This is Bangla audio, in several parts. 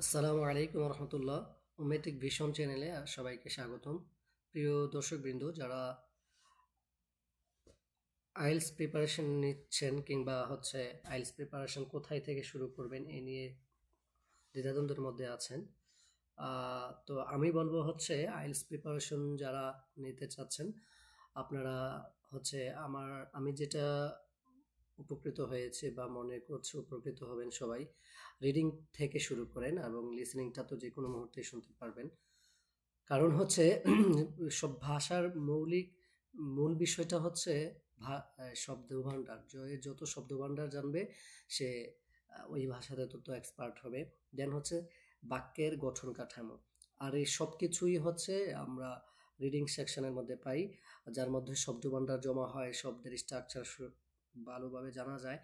আসসালামু আলাইকুম রহমতুল্লাহ। ওমেটিক ভিশন চ্যানেলে সবাইকে স্বাগতম। প্রিয় দর্শকবৃন্দ, যারা আইএলটিএস প্রিপারেশন নিচ্ছেন কিংবা আইএলটিএস প্রিপারেশন কোথায় থেকে শুরু করবেন এ নিয়ে দ্বিধাদ্বন্দ্বের মধ্যে আছেন, তো আমি বলবো আইএলটিএস প্রিপারেশন যারা নিতে চাচ্ছেন, আপনারা আমি যেটা উপকৃত হয়েছে বা মনে করছে উপকৃত হবেন সবাই, রিডিং থেকে শুরু করেন এবং লিসেনিংটা তো যে কোনো মুহূর্তে শুনতে পারবেন। কারণ সব ভাষার মূল বিষয়টা শব্দভাণ্ডার। যত শব্দভাণ্ডার জানবে সে ওই ভাষাতে তত এক্সপার্ট হবে। দেন বাক্যের গঠন কাঠামো, আর এই সব কিছুই আমরা রিডিং সেকশনের মধ্যে পাই, যার মধ্যে শব্দভাণ্ডার জমা হয়, শব্দের স্ট্রাকচার ভালোভাবে জানা যায়।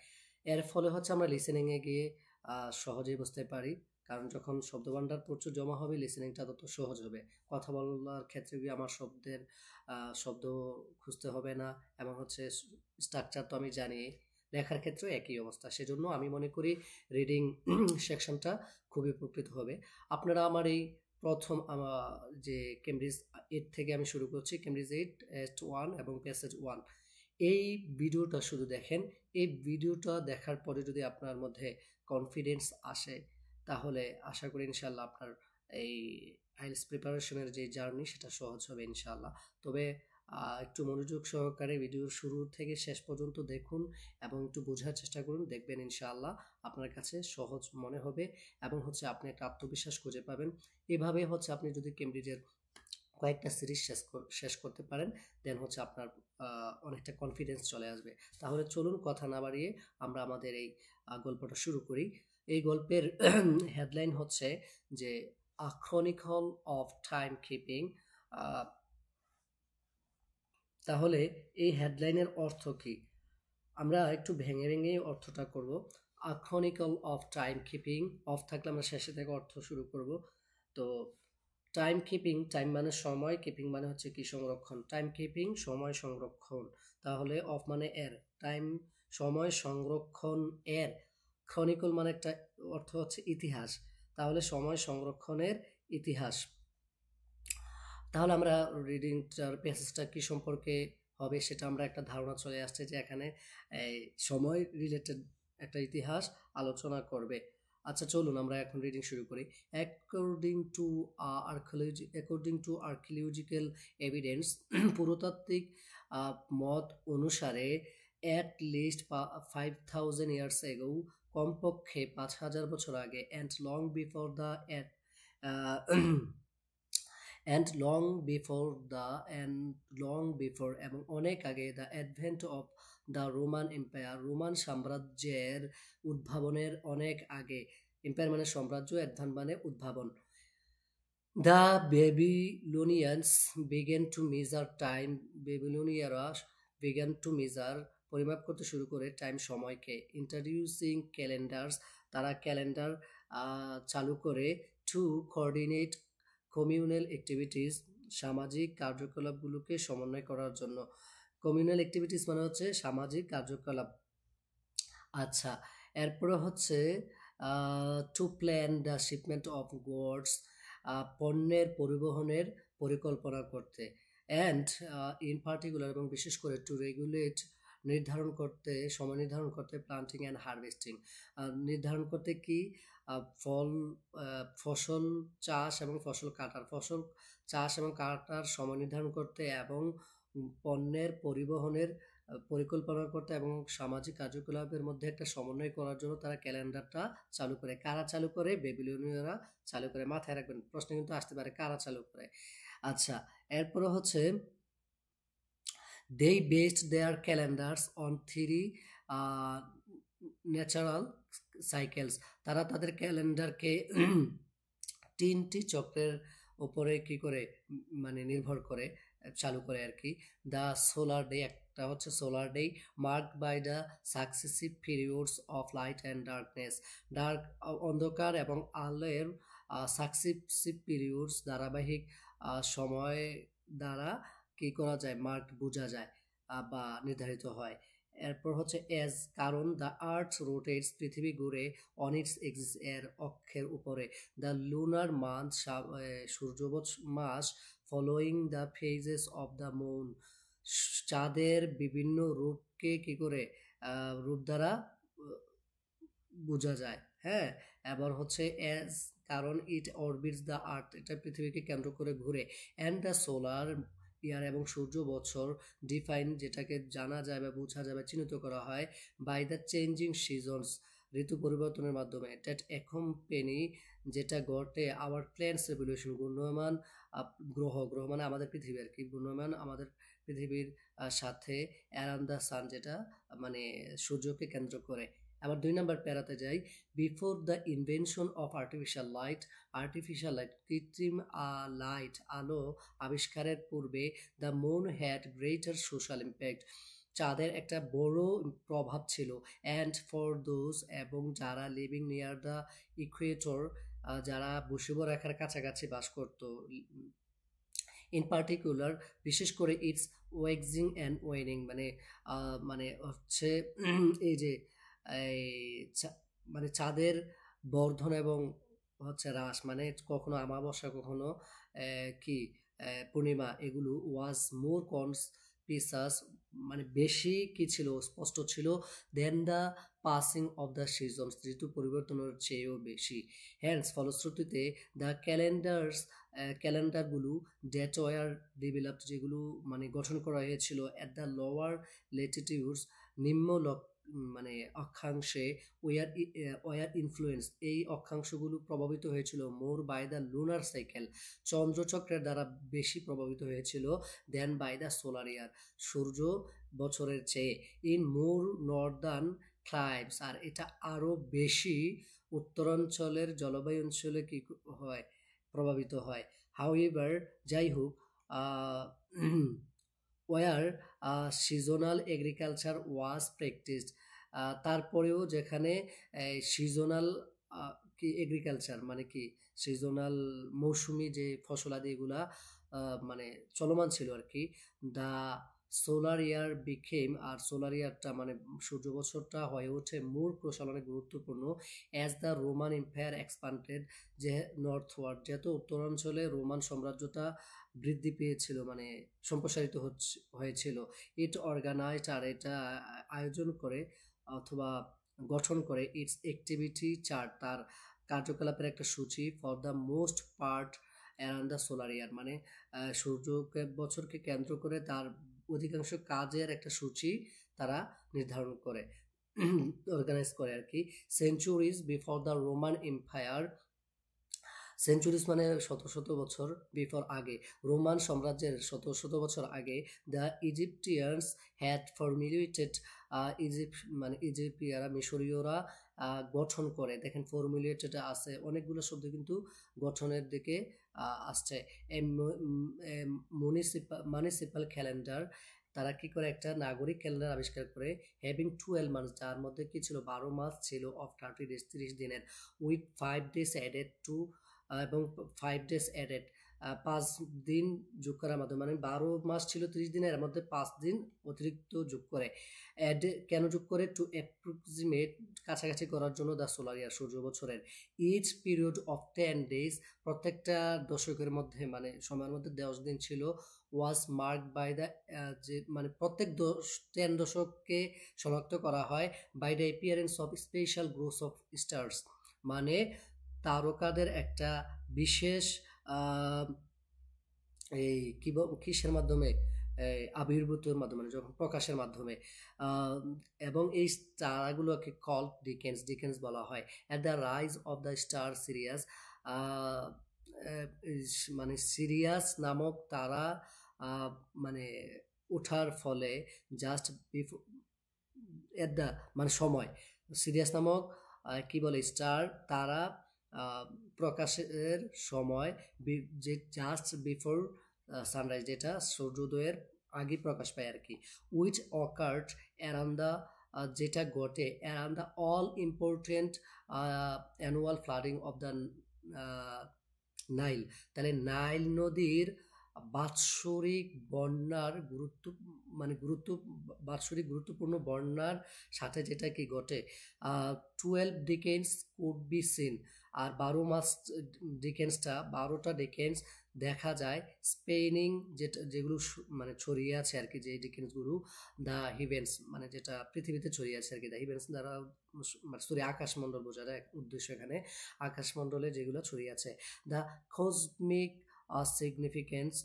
এর ফলে আমরা লিসেনিংয়ে গিয়ে সহজেই বুঝতে পারি, কারণ যখন শব্দভাণ্ডার প্রচুর জমা হবে লিসেনিংটা তত সহজ হবে। কথা বলার ক্ষেত্রে আমার শব্দ খুঁজতে হবে না, এবং স্ট্রাকচার তো আমি জানি। লেখার ক্ষেত্রে একই অবস্থা, সেজন্য আমি মনে করি রিডিং সেকশনটা খুবই উপকৃত হবে। আপনারা আমার এই প্রথম যে কেমব্রিজ 8 থেকে আমি শুরু করছি, কেমব্রিজ 8 S1 এবং প্যাসেজ 1, এই ভিডিওটা শুধু দেখেন। এই ভিডিওটা দেখার পরে যদি আপনার মধ্যে কনফিডেন্স আসে, তাহলে আশা করি ইনশাল্লাহ আপনার এই আইএলটিএস প্রিপারেশনের যে জার্নি সেটা সহজ হবে ইনশাল্লাহ। তবে একটু মনোযোগ সহকারে ভিডিওর শুরু থেকে শেষ পর্যন্ত দেখুন এবং একটু বোঝার চেষ্টা করুন, দেখবেন ইনশাআল্লাহ আপনার কাছে সহজ মনে হবে এবং আপনি একটা আত্মবিশ্বাস খুঁজে পাবেন। এভাবে আপনি যদি কেমব্রিজের কয়েকটা সিরিজ শেষ করতে পারেন, দেন আপনার অনেকটা কনফিডেন্স চলে আসবে। তাহলে চলুন কথা না বাড়িয়ে আমরা আমাদের এই গল্পটা শুরু করি। এই গল্পের হেডলাইন যে আ ক্রনিকল অফ টাইম কিপিং। তাহলে এই হেডলাইনের অর্থ কি, আমরা একটু ভেঙে ভেঙে অর্থটা করব। A chronicle of time keeping, অফ থাকলে আমরা শেষে থেকে অর্থ শুরু করব। তো টাইম কিপিং, টাইম মানে সময়, কিপিং মানে কি সংরক্ষণ। টাইম কিপিং সময় সংরক্ষণ, তাহলে অফ মানে এর, টাইম সময় সংরক্ষণ এর, ক্রনিকল মানে একটা অর্থ ইতিহাস, তাহলে সময় সংরক্ষণের ইতিহাস। তাহলে আমরা রিডিংটার প্যাসেজটা কি সম্পর্কে হবে সেটা আমরা একটা ধারণা চলে আসছে যে এখানে সময় রিলেটেড একটা ইতিহাস আলোচনা করবে। আচ্ছা চলুন আমরা এখন রিডিং শুরু করি। অ্যাকর্ডিং টু আর্কিওলজিক্যাল এভিডেন্স, পুরাতাত্ত্বিক মত অনুসারে, অ্যাট লিস্ট 5000 ইয়ার্স এগো, কমপক্ষে 5000 বছর আগে, অ্যান্ড লং বিফোর এবং অনেক আগে, the advent of the Roman empire, Roman সাম্রাজ্যের উদ্ভাবনের অনেক আগে। এম্পায়ার মানে সাম্রাজ্য, অ্যাডভান্ট মানে উদ্ভাবন। The Babylonians began to measure time, বেবিলোনিয়ারা বিগেন টু মেজার পরিমাপ করতে শুরু করে টাইম সময়কে। ইন্ট্রোডিউসিং ক্যালেন্ডার্স, তারা ক্যালেন্ডার চালু করে। টু কোঅর্ডিনেট কমিউনাল অ্যাক্টিভিটিস, সামাজিক কার্যকলাপগুলোকে সমন্বয় করার জন্য। কমিউনাল অ্যাক্টিভিটিস মানে সামাজিক কার্যকলাপ। আচ্ছা, এরপরে to plan the shipment of goods, পণ্যের পরিবহনের পরিকল্পনা করতে। অ্যান্ড ইন পার্টিকুলার, এবং বিশেষ করে টু রেগুলেট, সময় নির্ধারণ করতে, প্লান্টিং অ্যান্ড হারভেস্টিং, নির্ধারণ করতে কি, ফসল চাষ এবং ফসল চাষ এবং কাটার সময় নির্ধারণ করতে, এবং পণ্যের পরিবহনের পরিকল্পনা করতে, এবং সামাজিক কার্যকলাপের মধ্যে একটা সমন্বয় করার জন্য তারা ক্যালেন্ডারটা চালু করে। কারা চালু করে? বেবিলনীয়রা চালু করে। মাথায় রাখবেন, প্রশ্ন কিন্তু আসতে পারে কারা চালু করে। আচ্ছা, এরপরে they based their calendars on 3 natural cycles, তারা তাদের ক্যালেন্ডারকে 3টি চক্রের উপরে কি করে মানে নির্ভর করে চালু করে আর কি। দ্য সোলার ডে, একটা solar day, marked by the successive periods of light and darkness, অন্ধকার এবং আলোর সাকসেসিভ পিরিয়ডস, ধারাবাহিক সময় দ্বারা কি করা যায়, মার্ক বোঝা যায় বা নির্ধারিত হয়। এরপর হচ্ছে এজ, কারণ দ্য আর্থ রোটেটস, পৃথিবী ঘুরে, অন ইটস এক্সিস, এর অক্ষের উপরে, দ্য লুনার মান্থ, সূর্যবৎ মাস, following the phases of the moon, চাঁদের বিভিন্ন রূপকে কি করে রূপ দ্বারা বোঝা যায়। হ্যাঁ, এবার হচ্ছে এজ, কারণ ইট অরবিটস দ্য আর্থ, এটা পৃথিবীকে কেন্দ্র করে ঘুরে, অ্যান্ড দ্য সোলার ইয়ার, এবং সূর্য বছর, ডিফাইন, যেটাকে জানা যায় বা বোঝা যায় বা চিহ্নিত করা হয়, বাই দ্য চেঞ্জিং সিজনস, ঋতু পরিবর্তনের মাধ্যমে, দ্যাট অ্যাকম্পেনি, যেটা ঘটে আওয়ার প্ল্যান্টস রেভলিউশন, ঘূর্ণয়মান গ্রহ, গ্রহ মানে আমাদের পৃথিবী আর কি, ঘূর্ণয়মান আমাদের পৃথিবীর সাথে, অ্যারাউন্ড দ্য সান, যেটা মানে সূর্যকে কেন্দ্র করে। আবার 2 নম্বর প্যারাতে যাই, before the invention of artificial light, কৃত্রিম লাইট, আলো আবিষ্কারের পূর্বে, the moon had greater social impact, চাঁদের একটা বড় প্রভাব ছিল, অ্যান্ড ফর দোজ, এবং যারা লিভিং নিয়ার দ্য ইকুয়েটর, যারা বসিব রেখার কাছাকাছি বাস করত, ইন পার্টিকুলার, বিশেষ করে ইটস ওয়েক্সিং অ্যান্ড ওয়েনিং, মানে মানে হচ্ছে এই যে এই মানে চাঁদের বর্ধন এবং হচ্ছে হ্রাস, মানে কখনো আমাবস্যা, কখনো কি পূর্ণিমা, এগুলো ওয়াজ মোর কনস্পিসাস, মানে বেশি কি ছিল, স্পষ্ট ছিল, then the passing of the seasons, ঋতু পরিবর্তনের চেয়েও বেশি। হ্যান্স, ফলশ্রুতিতে দ্য ক্যালেন্ডারগুলো ডেট ওয়ার ডেভেলপড, যেগুলো মানে গঠন করা হয়েছিল অ্যাট দ্য লোয়ার ল্যাটিটিউডস, নিম্ন মানে অক্ষাংশে, ওয়ার ইনফ্লুয়েন্স, এই অক্ষাংশগুলো প্রভাবিত হয়েছিল মোর বাই দ্য লুনার সাইকেল, চন্দ্রচক্রের দ্বারা বেশি প্রভাবিত হয়েছিল, দেন বাই দ্য সোলার ইয়ার, সূর্য বছরের চেয়ে, ইন মোর নর্দার্ন ক্লাইমস, আর এটা আরো বেশি উত্তরাঞ্চলের জলবায়ু অঞ্চলে কি হয়, প্রভাবিত হয়। হাউএভার, যাই হোক, ওয়ার সিজনাল এগ্রিকালচার ওয়াজ প্র্যাকটিসড, তারপরেও যেখানে সিজনাল কি এগ্রিকালচার মানে কি সিজনাল মৌসুমি যে ফসলাদি এগুলা মানে চলমান ছিল আর কি, দ্য সোলার ইয়ার বিকেম, আর সোলার ইয়ারটা মানে সূর্য বছরটা হয়ে ওঠে মোর ক্রুশাল, অনেক গুরুত্বপূর্ণ, as the Roman empire expanded, যে নর্থওয়ার্ড, যেহেতু উত্তরাঞ্চলে রোমান সাম্রাজ্যটা বৃদ্ধি পেয়েছিল, মানে সম্প্রসারিত হয়েছিল, ইট অর্গানাইজড, আর এটা আয়োজন করে অথবা গঠন করে, ইটস অ্যাক্টিভিটি চার্ট, তার কার্যকলাপের একটা সূচি, for the most part around the solar year, মানে সূর্যকে বছরকে কেন্দ্র করে তার অধিকাংশ কাজের একটা সূচি তারা নির্ধারণ করে, অর্গানাইজ করে আর কি। Centuries before the Roman empire, centuries মানে শত শত বছর, বিফোর আগে, রোমান সাম্রাজ্যের শত শত বছর আগে, দ্য ইজিপ্টিয়ানস হ্যাড ফর্মুলেটেড, ইজিপ্ট মানে ইজিপ্টিয়ারা, মিশরীয়রা গঠন করে, দেখেন ফর্মুলেটেড আছে, অনেকগুলো শব্দ কিন্তু গঠনের দিকে আসছে। মিউনিসিপাল ক্যালেন্ডার, তারা কি করে একটা নাগরিক ক্যালেন্ডার আবিষ্কার করে, হ্যাভিং 12 মান্থস, যার মধ্যে কি ছিল 12 মাস ছিল, অফ 30 days 30 দিনের, উইথ 5 days অ্যাডেড টু, এবং 5 days অ্যাডেড 5 দিন যোগ করার মাধ্যমে, মানে 12 মাস ছিল 30 দিনের, এর মধ্যে 5 দিন অতিরিক্ত যোগ করে, কেন যোগ করে, টু অ্যাপ্রক্সিমেট, কাছাকাছি করার জন্য, দ্য সোলার ইয়ার, সূর্য বছরের, ইচ পিরিয়ড অফ 10 days, প্রত্যেকটা দশকের মধ্যে মানে সময়ের মধ্যে 10 দিন ছিল, ওয়াজ মার্কড বাই দ্য, যে মানে প্রত্যেক 10 দশককে শনাক্ত করা হয়, by the appearance of special groups of stars, মানে তারকাদের একটা বিশেষ এই কিসের মাধ্যমে, আবির্ভূতের মাধ্যমে, যখন প্রকাশের মাধ্যমে, এবং এই তারাগুলোকে ডিকেন্স বলা হয়। At the rise of the star serious, মানে সিরিয়াস নামক তারা মানে ওঠার ফলে, জাস্ট বিফোর এট দ্য মানে সময়, সিরিয়াস নামক কি বলে স্টার তারা প্রকাশের সময়, যে জাস্ট বিফোর সানরাইজ, যেটা সূর্যোদয়ের আগে প্রকাশ পায় আর কি, উইচ অকার্ড অ্যারাউন্ড দ্য, যেটা ঘটে around the all important annual flooding of the Nile, তাহলে নাইল নদীর বাৎসরিক বন্যার বাৎসরিক গুরুত্বপূর্ণ বন্যার সাথে যেটা কি ঘটে, 12 ডিকেন্স কুড বি সিন। আর 12টা ডিকেন্স দেখা যায় স্পেনিং, যেগুলো ছড়িয়ে আছে আর কি, যে ডিকেন্সগুলো দ্য হিভেন্স যেটা পৃথিবীতে ছড়িয়ে আছে আর কি, দ্য হিভেন্স দ্বারা আকাশমণ্ডল বোঝার উদ্দেশ্য এখানে, আকাশমণ্ডলে যেগুলো ছড়িয়ে আছে। দ্য কসমিক significance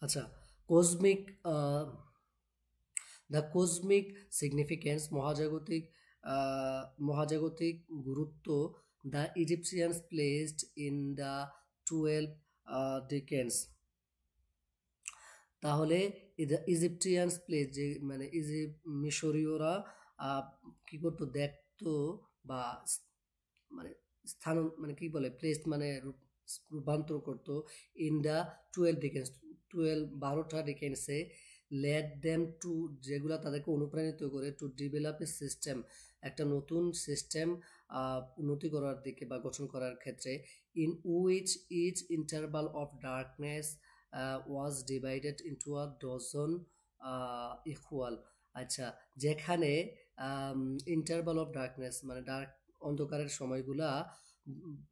আচ্ছা, কসমিক দ্য কসমিক সিগনিফিকেন্স, মহাজাগতিক গুরুত্ব, the Egyptians placed in the 12 Dickens. তাহলে ইজিপটিয়ানস প্লেস, যে মিশরীয়রা কি করতো, দেখতো বা স্থান কি বলে, প্লেস রূপান্তর করতো ইন দ্য 12 ডিকেন্স, 12টা ডিকেন্সে, লেট দেম টু, যেগুলা তাদেরকে অনুপ্রাণিত করে, টু ডেভেলপ এ সিস্টেম, একটা নতুন সিস্টেম উন্নতি করার দিকে বা গঠন করার ক্ষেত্রে, in which each interval of darkness was divided into a dozen equal. আচ্ছা, যেখানে ইন্টারভাল অফ ডার্কনেস অন্ধকারের সময়গুলা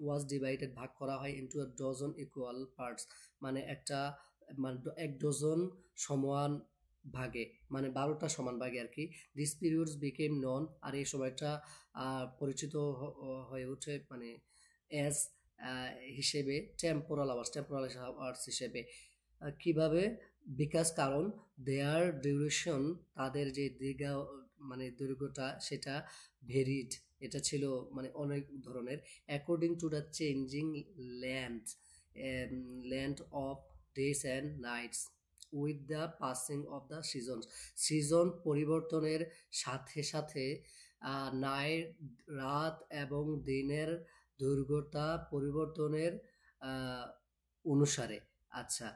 ওয়াজ ডিভাইডেড, ভাগ করা হয়, into a dozen equal parts, একটা এক ডজন সমান ভাগে, 12টা সমান ভাগে আর কি। দিস পিরিয়ডস বিকেম নন, আর এই সময়টা পরিচিত হয়ে ওঠে এস হিসেবে টেম্পোরাল আওয়ার্স হিসেবে। কিভাবে? বিকাজ, কারণ, দেয়ার ডিউরেশন, তাদের যে দৈর্ঘ্যটা সেটা ভেরিড, এটা ছিল অনেক ধরনের, according to the changing land of days and Knights with the passing of the season পরিবর্তনের সাথে সাথে রাত এবং দিনের দৈর্ঘ্যতা পরিবর্তনের অনুসারে। আচ্ছা,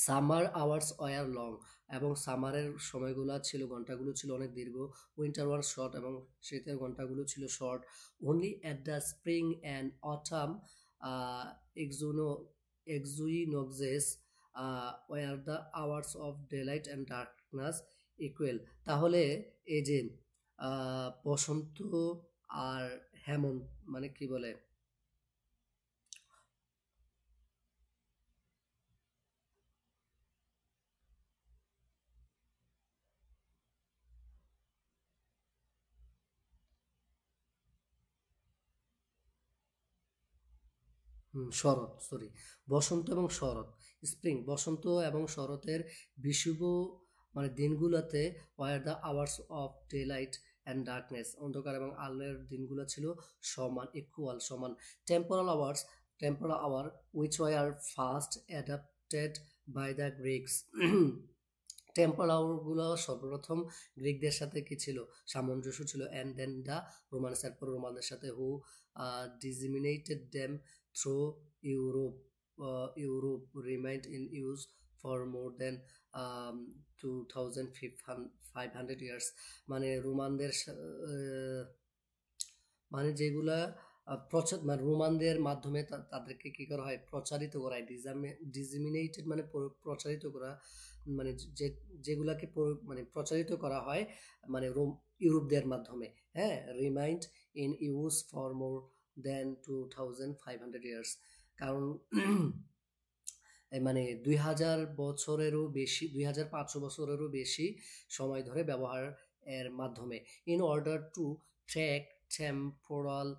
সামার আওয়ার্স ওয়ার লং, এবং সামারের সময়গুলো ছিল, ঘন্টাগুলো ছিল অনেক দীর্ঘ। উইন্টার ওয়ার শর্ট, এবং শীতের ঘন্টাগুলো ছিল short. Only at the spring and autumn equinoxes were the hours of daylight and darkness equal. তাহলে এই যে বসন্ত আর হেমন্ত কি বলে, বসন্ত এবং শরৎ, স্প্রিং, বসন্ত এবং শরতের বিষুব দিনগুলোতে, were the hours of daylight and darkness, অন্ধকার এবং আলোর দিনগুলো ছিল সমান। Temporal hour which were first adapted by the Greeks. Temporal আওয়ারগুলো সর্বপ্রথম গ্রিকদের সাথে কি ছিল, সামঞ্জস্য ছিল, অ্যান্ড দেন দ্য রোমানস, এরপর রোমানদের সাথে, হু disseminated them through Europe remained in use for more than 2500 years। রোমানদের যেগুলা রোমানদের মাধ্যমে তাদেরকে কি করা হয়, প্রচারিত করা হয়। ডিসেমিনেটেড প্রচারিত করা, যেগুলাকে প্রচারিত করা হয় ইউরোপদের মাধ্যমে। হ্যাঁ, remained in use for more than 2500 years, কারণ 2000 বছরেরও বেশি, 2500 বছরেরও বেশি সময় ধরে ব্যবহার এর মাধ্যমে। In order to track temporal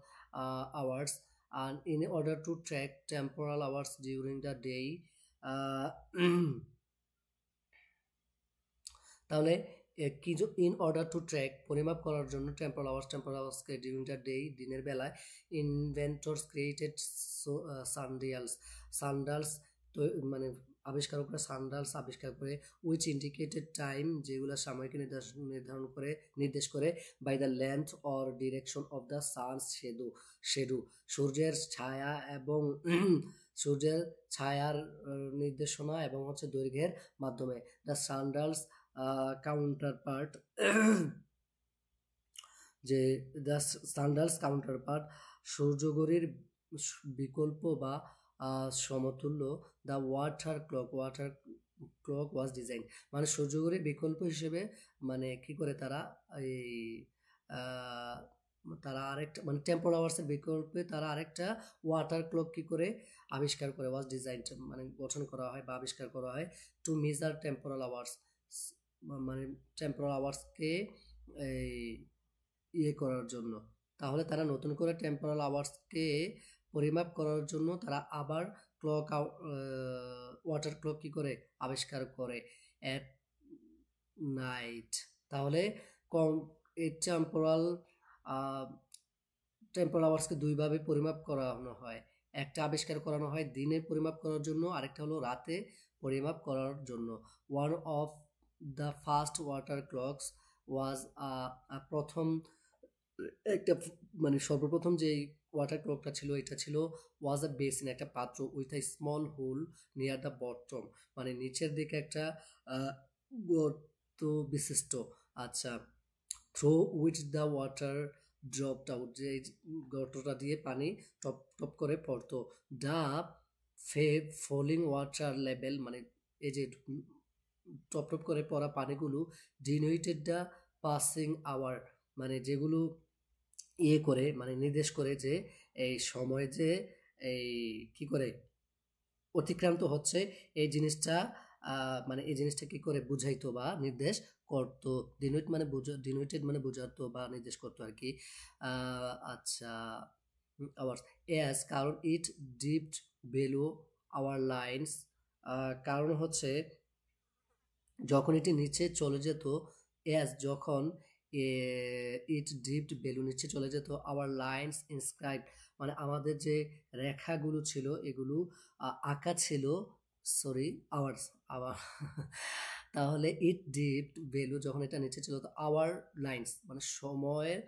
hours, and in order to track temporal hours during the day, তাহলে ইন অর্ডার টু ট্র্যাক, পরিমাপ করার জন্য, টেম্পোরাল আওয়ার্সকে ডিউরিং দ্য ডে, দিনের বেলায়, ইনভেন্টরস ক্রিয়েটেড সান্ডালস, আবিষ্কার করে, সানডালস আবিষ্কার করে উইচ ইন্ডিকেটেড টাইম, যেগুলো সময়কে নির্দেশ করে by the length or direction of the sun's shadow, সূর্যের ছায়া এবং সূর্যের ছায়ার নির্দেশনা এবং হচ্ছে দৈর্ঘ্যের মাধ্যমে। দ্য সানডালস কাউন্টার পার্ট যে দ্য সানডালস কাউন্টার পার্ট সূর্যঘড়ির বিকল্প বা সমতুল্য, the water clock was design, মানে সূর্যঘড়ির বিকল্প হিসেবে মানে কি করে তারা এই তারা আরেকটা মানে টেম্পোরাল আওয়ার্সের বিকল্পে তারা আরেকটা ওয়াটার ক্লক কি করে আবিষ্কার করে, ওয়াজ ডিজাইন মানে গঠন করা হয় বা আবিষ্কার করা হয় টু মেজার টেম্পোরাল আওয়ার্স, মানে টেম্পোরাল আওয়ার্সকে এই ইয়ে করার জন্য। তাহলে তারা নতুন করে টেম্পোরাল আওয়ার্সকে পরিমাপ করার জন্য তারা আবার ওয়াটার ক্লক কি করে আবিষ্কার করে এট নাইট। তাহলে এই টেম্পোরাল আওয়ার্সকে দুইভাবে পরিমাপ করানো হয়, একটা আবিষ্কার করানো হয় দিনে পরিমাপ করার জন্য, আরেকটা হলো রাতে পরিমাপ করার জন্য। One of the first water clocks was প্রথম একটা মানে সর্বপ্রথম যে ওয়াটার ক্লকটা ছিল এটা ছিল ওয়াজ আ বেসিন, একটা পাত্র with a small hole near the bottom, মানে নিচের দিকে একটা গর্ত বিশিষ্ট। আচ্ছা, through which the water dropped out, যে গর্তটা দিয়ে পানি টপ টপ করে পড়তো। দ্য ফলিং ওয়াটার লেভেল, মানে এই যে টপ টপ করে পড়া পানিগুলো ডিনোটেড দ্য পাসিং আওয়ার, মানে যেগুলো ইয়ে করে মানে নির্দেশ করে যে এই সময় যে এই কি করে অতিক্রান্ত হচ্ছে, এই জিনিসটা মানে এই জিনিসটা কি করে বুঝাইতো বা নির্দেশ করতো। ডিনোটেড মানে বোঝাতো বা নির্দেশ করতো আর কি। আচ্ছা, আওয়ার্স এস, কারণ ইট ডিপড বেলো আওয়ার লাইন্স, কারণ হচ্ছে যখন এটি নিচে চলে যেত, এস যখন ইট ডিপড বেলু নিচে চলে যেত, আওয়ার লাইন্স ইনস্ক্রাইব, মানে আমাদের যে রেখাগুলো ছিল এগুলো আঁকা ছিল, সরি আওয়ার্স আওয়ার তাহলে ইট ডিপড বেলু যখন এটা নিচে ছিল, তো আওয়ার লাইন্স মানে সময়ের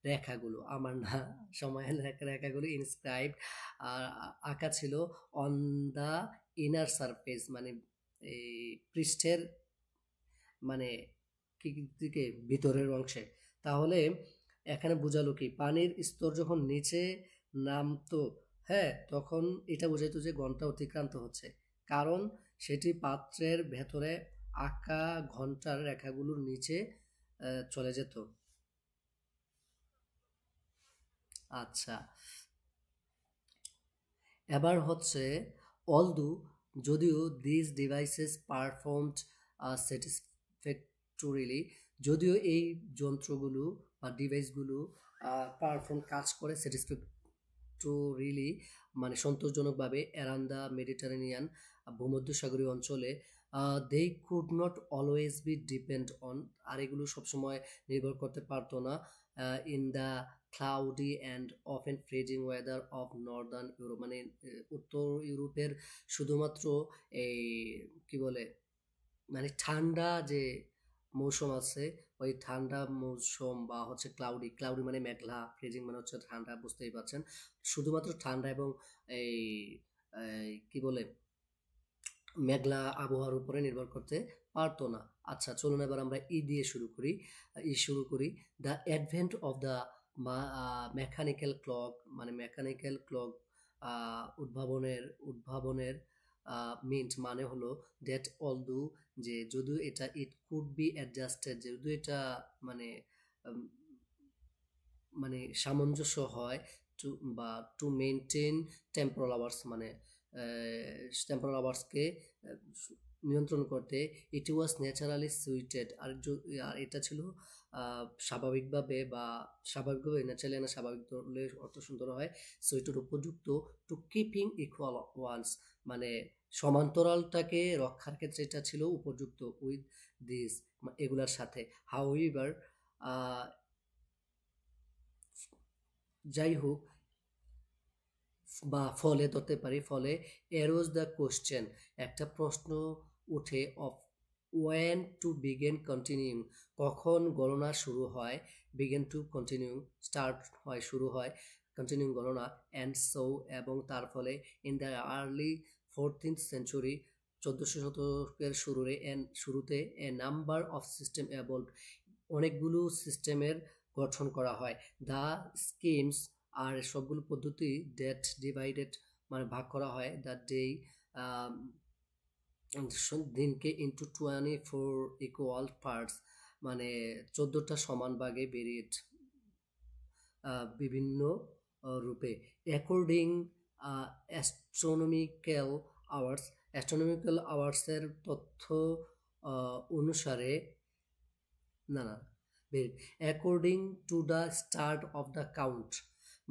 রেখাগুলো, আমার না সময়ের রেখাগুলো ইনস্ক্রাইব আঁকা ছিল অন দ্য ইনার সারফেস, মানে এই পৃষ্ঠের মানে কি দিকে ভিতরের অংশে। তাহলে এখানে বোঝালো কি, পানির স্তর যখন নিচে নামতো, হ্যাঁ, তখন এটা বোঝাইতো যে ঘন্টা অতিক্রান্ত হচ্ছে, কারণ সেটি পাত্রের ভেতরে আঁকা ঘন্টার রেখাগুলোর নিচে চলে যেত। আচ্ছা, এবার হচ্ছে অলদো, যদিও দিস ডিভাইসেস পারফর্মড স্যাটিসফ্যাক্টরিলি, যদিও এই যন্ত্রগুলো বা ডিভাইসগুলো কাজ করে স্যাটিসফ্যাক্টরিলি মানে সন্তোষজনকভাবে অ্যারাউন্ড দ্য মেডিটেরেনিয়ান ভূমধ্যসাগরীয় অঞ্চলে, they could not always be depend on, আর এগুলো সবসময় নির্ভর করতে পারতো না in the cloudy and often freezing weather of northern Europe, মানে উত্তর ইউরোপের শুধুমাত্র এই কি বলে মানে ঠান্ডা যে মৌসুম আছে, ওই ঠান্ডা মৌসুম বা হচ্ছে ক্লাউডি মানে মেঘলা, ফ্রিজিং মানে হচ্ছে ঠান্ডা, বুঝতেই পারছেন, শুধুমাত্র ঠান্ডা এবং এই কি বলে মেঘলা আবহাওয়ার উপরে নির্ভর করতে পারতো না। আচ্ছা, চলুন এবার আমরা দিয়ে শুরু করি। The advent of the mechanical clock, মানে মেকানিক্যাল ক্লক উদ্ভাবনের মিন্ট মানে হলো দ্যাট অলদো, যে যদিও এটা ইট কুড বি অ্যাডজাস্টেড, যদিও এটা মানে মানে সামঞ্জস্য হয় টু মেনটেন টেম্পোরাল আওয়ার্স, মানে টেম্পোরাল আওয়ার্সকে নিয়ন্ত্রণ করতে, ইট ওয়াজ ন্যাচারালি সুইটেড, আর এটা ছিল স্বাভাবিকভাবে ন্যাচারালি না স্বাভাবিক ধরলে অর্থ সুন্দর হয়, সুইটেড উপযুক্ত টু কিপিং ইকুয়াল ওয়ান্স, মানে সমান্তরালটাকে রক্ষার ক্ষেত্রে এটা ছিল উপযুক্ত উইথ দিস এগুলার সাথে। হাউএভার যাই হোক, বা ফলে ধরতে পারি, ফলে এরোজ দ্য কোশ্চেন, একটা প্রশ্ন উঠে of went to begin continue, কখন গণনা শুরু হয়, বিগিন টু কন্টিনিউ স্টার্ট হয়, শুরু হয় কন্টিনিউ গণনা, অ্যান্ড সো, এবং তার ফলে in the early 14th century, 1400 শতকের শুরুতে এ নাম্বার অফ সিস্টেম এভলভ, অনেকগুলো সিস্টেমের গঠন করা হয়। দ্য স্কিমস, আর সবগুলো পদ্ধতি ডেট ডিভাইডেড, মানে ভাগ করা হয়, দ্য ডে দিনকে ইন্টু 24 ইকুয়াল পার্টস, মানে 14টা সমান ভাগে ভেরিয়েট বিভিন্ন রূপে, অ্যাকর্ডিং অ্যাস্ট্রোনমিক্যাল আওয়ার্স, অ্যাস্ট্রোনমিক্যাল আওয়ার্সের তথ্য অনুসারে, না না, according to the start of the count,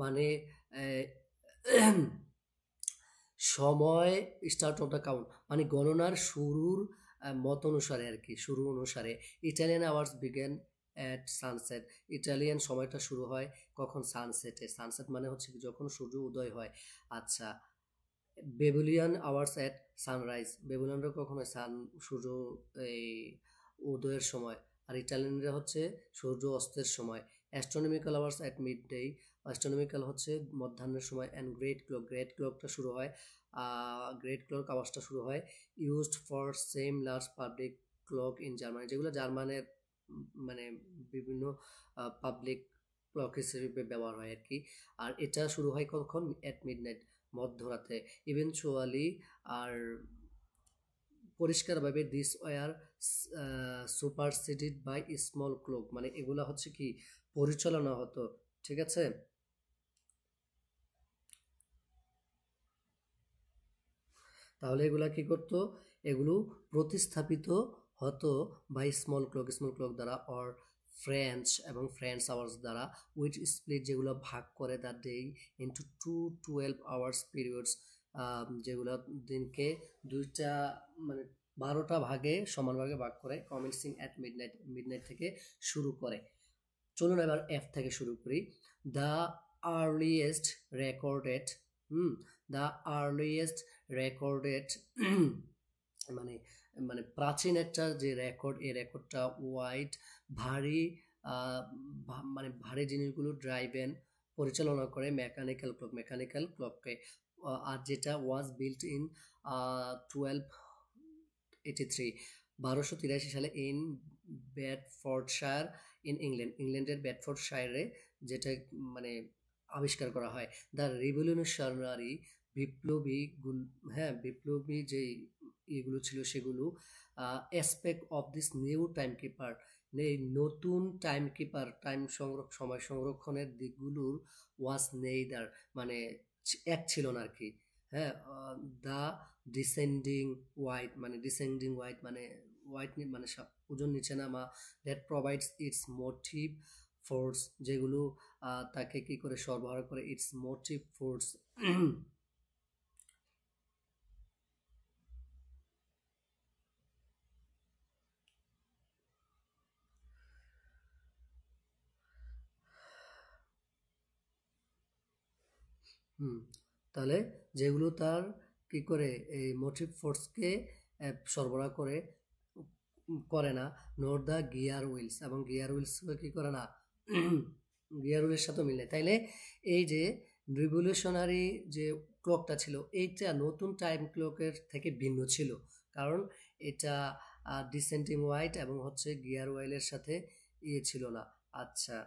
মানে সময়, স্টার্ট অফ দ্য কাউন্ট মানে গণনার শুরুর মত অনুসারে আর কি, শুরু অনুসারে। Italian hours begin at sunset, Italian সময়টা শুরু হয় কখন? সানসেটে। সানসেট মানে হচ্ছে কি যখন সূর্য উদয় হয়। আচ্ছা, বেবুলিয়ান আওয়ার্স অ্যাট সানরাইজ, বেবুলিয়ানরা কখন হয়? সূর্য এই উদয়ের সময়। আর ইটালিয়ানরা হচ্ছে সূর্য অস্তের সময়। Astronomical hours at mid day, astronomical হচ্ছে মধ্যাহ্নের সময়। অ্যান্ড গ্রেট ক্লক, গ্রেট ক্লকটা শুরু হয়, গ্রেট ক্লক আওয়ার্সটা শুরু হয় used for same large public clock in Germany, যেগুলো জার্মানের মানে বিভিন্ন পাবলিক ক্লক হিসেবে ব্যবহার হয় আর কি। আর এটা শুরু হয় কখন? অ্যাট মিডনাইট, মধ্যরাতে। ইভেনচুয়ালি, আর পরিষ্কারভাবে this were superseded by small clock, মানে এগুলা হচ্ছে কি পরিচালনা হতো, ঠিক আছে। তাহলে এগুলা কি করতো? এগুলো প্রতিস্থাপিত হতো by small clock, small clock দ্বারা, অর ফ্রেঞ্চ এবং ফ্রেঞ্চ আওয়ার্স দ্বারা, উইচ স্প্লিট, যেগুলো ভাগ করে the day into 12 hours periods, যেগুলো দিনকে দুইটা মানে 12টা ভাগে সমান ভাগে ভাগ করে, কমেন্সিং অ্যাট মিডনাইট, মিডনাইট থেকে শুরু করে। চলুন এবার এফ থেকে শুরু করি। The earliest recorded, the earliest recorded মানে মানে প্রাচীন একটা যে রেকর্ড, এই রেকর্ডটা ওয়াইড, ভারী, মানে ভারী জিনিসগুলো ড্রাইভেন, পরিচালনা করে মেকানিক্যাল ক্লক, মেকানিক্যাল ক্লককে। আর যেটা ওয়াজ বিল্ট ইন 1283, 1283 সালে ইন বেডফোর্ডশায়ার ইন ইংল্যান্ড, ইংল্যান্ডের বেডফোর্ডশায়ারে যেটা মানে আবিষ্কার করা হয়। দ্য রিভলিউশনারি, বিপ্লবী, হ্যাঁ বিপ্লবী যে এগুলো ছিল সেগুলো, aspect of this new time keeper, এই নতুন টাইম কিপার, সময় সংরক্ষণের দিকগুলোর ওয়াজ নেইদার, মানে এক ছিল না আর কি। হ্যাঁ, দ্য ডিসেন্ডিং হোয়াইট, মানে ডিসেন্ডিং হোয়াইট মানে হোয়াইট মানে ওজন নিচে নামা, that provides its motive force, যেগুলো তাকে কি করে সরবরাহ করে, ইটস মোটিভ ফোর্স। তাহলে যেগুলো তার কি করে এই মোটিভ ফোর্সকে সরবরাহ করে, করে না। নোট দ্য গিয়ার হুইলস, এবং গিয়ার হুইলস কি করে না, গিয়ার হুইলের সাথে মিলে। তাইলে এই যে রিভলিউশনারি যে ক্লকটা ছিল, এইটা নতুন টাইম ক্লকের থেকে ভিন্ন ছিল, কারণ এটা ডিসেন্ডিং হোয়াইট এবং হচ্ছে গিয়ার হুইলের সাথে ইয়ে ছিল না। আচ্ছা,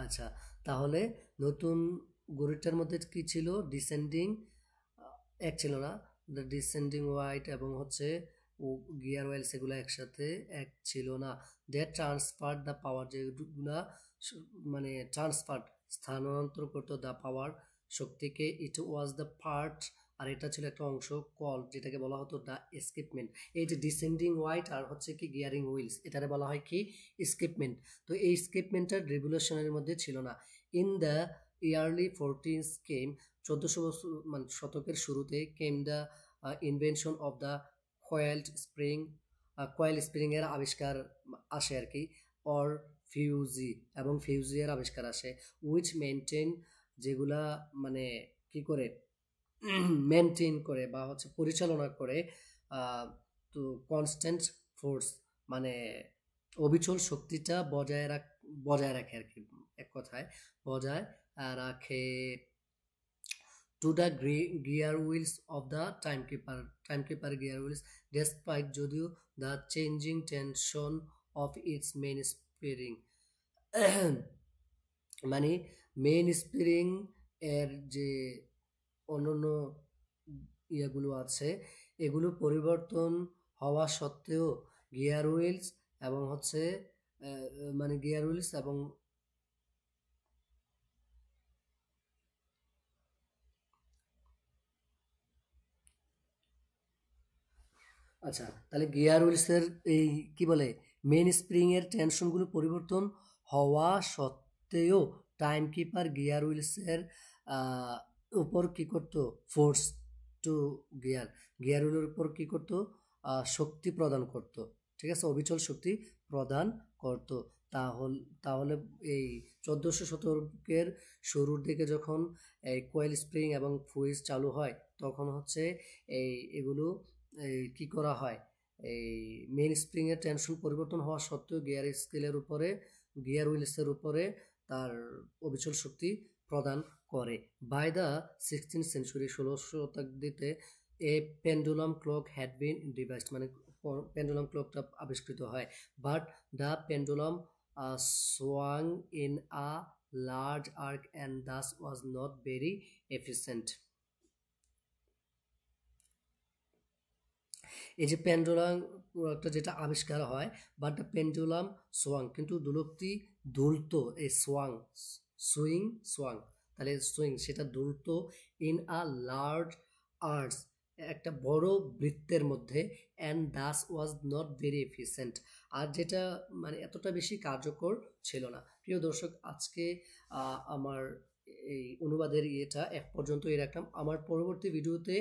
আচ্ছা, তাহলে নতুন গরুটার মধ্যে কি ছিল? ডিসেন্ডিং, এক ছিল না, দ্য ডিসেন্ডিং হোয়াইট এবং হচ্ছে ও গিয়ার ওয়েলস, এগুলো একসাথে এক ছিল না। দে ট্রান্সফার দ্য পাওয়ার, যেগুলা মানে ট্রান্সফার, স্থানান্তর করতো দ্য পাওয়ার, শক্তিকে। ইট ওয়াজ দ্য পার্ট, আর এটা ছিল একটা অংশ, কল, যেটাকে বলা হতো দ্য এসকেপমেন্ট। এই যে ডিসেন্ডিং হোয়াইট আর হচ্ছে কি গিয়ারিং হুইলস, এটারে বলা হয় কি এসকেপমেন্ট। তো এই এসকেপমেন্টটা রেভলিউশনের মধ্যে ছিল না। ইন দ্য ইয়ারলি 14th কেম, 1400 বছর মানে শতকের শুরুতে, came the invention of the coiled spring, coil spring এর আবিষ্কার আসে আর কি, অর ফিউজি এবং ফিউজি এর আবিষ্কার আসে, উইচ মেনটেন, যেগুলা মানে কি করে মেনটেন করে বা হচ্ছে পরিচালনা করে তো কনস্ট্যান্ট ফোর্স, মানে অবিচল শক্তিটা বজায় রাখে আর কি, এক কথায় বজায় রাখে, to the gear wheels of the timekeeper gear wheels, despite, যদিও the changing tension of its main spring, মানে মেইন স্প্রিং এর যে অন্যান্য ইয়েগুলো আছে এগুলো পরিবর্তন হওয়া সত্ত্বেও গিয়ার হুইলস এবং হচ্ছে মানে গিয়ার হুইলস এবং আচ্ছা, তাহলে গিয়ার হুইলসের এই কি বলে মেইন স্প্রিং এর টেনশনগুলো পরিবর্তন হওয়া সত্ত্বেও টাইম কিপার গিয়ার হুইলসের উপর কি করতো, ফোর্স টু গিয়ার হুইলের উপর কি করতো, শক্তি প্রদান করতো, ঠিক আছে, অবিচল শক্তি প্রদান করতো। তাহলে এই 1400 শতকের শুরুর দিকে যখন এই কোয়েল স্প্রিং এবং ফুইজ চালু হয় তখন হচ্ছে এগুলো কি করা হয়, এই মেইন স্প্রিং এর টেনশন পরিবর্তন হওয়া সত্ত্বেও গিয়ার হুইলসের উপরে তার অবিচল শক্তি প্রদান করে। বাই দ্য 16th সেঞ্চুরি, 16 শতাব্দীতে a pendulum clock had been devised, মানে পেন্ডুলাম ক্লকটা আবিষ্কৃত হয়, but the pendulum swung in a large arc and thus was not very efficient. এই যে পেন্ডুলাম একটা যেটা আবিষ্কার হয়, বাট দ্য পেন্ডুলাম সোয়াং, কিন্তু দুলকটি দুলতো, এই সোয়াং, তাহলে সুইং সেটা দুলতো ইন আ লার্জ আর্টস, একটা বড় বৃত্তের মধ্যে, and thus was not very efficient, আর যেটা মানে এতটা বেশি কার্যকর ছিল না। প্রিয় দর্শক, আজকে আমার এই অনুবাদের ইয়েটা এক পর্যন্তই রাখলাম। আমার পরবর্তী ভিডিওতে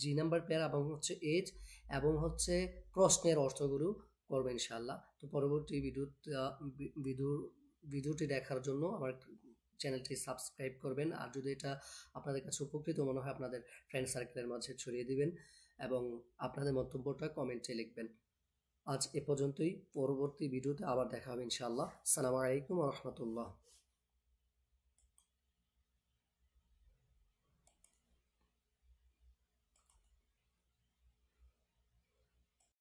জি নাম্বার প্যারা এবং হচ্ছে এজ এবং হচ্ছে প্রশ্নের অর্থগুলো করবো ইনশাআল্লাহ। তো পরবর্তী ভিডিওটি দেখার জন্য আমার চ্যানেলটি সাবস্ক্রাইব করবেন, আর যদি এটা আপনাদের কাছে উপকৃত মনে হয় আপনাদের ফ্রেন্ড সার্কেলের মাঝে ছড়িয়ে দিবেন এবং আপনাদের মন্তব্যটা কমেন্টে লিখবেন। আজ এ পর্যন্তই, পরবর্তী ভিডিওতে আবার দেখা হবে ইনশাআল্লাহ। আসসালামু আলাইকুম ওয়া রাহমাতুল্লাহ।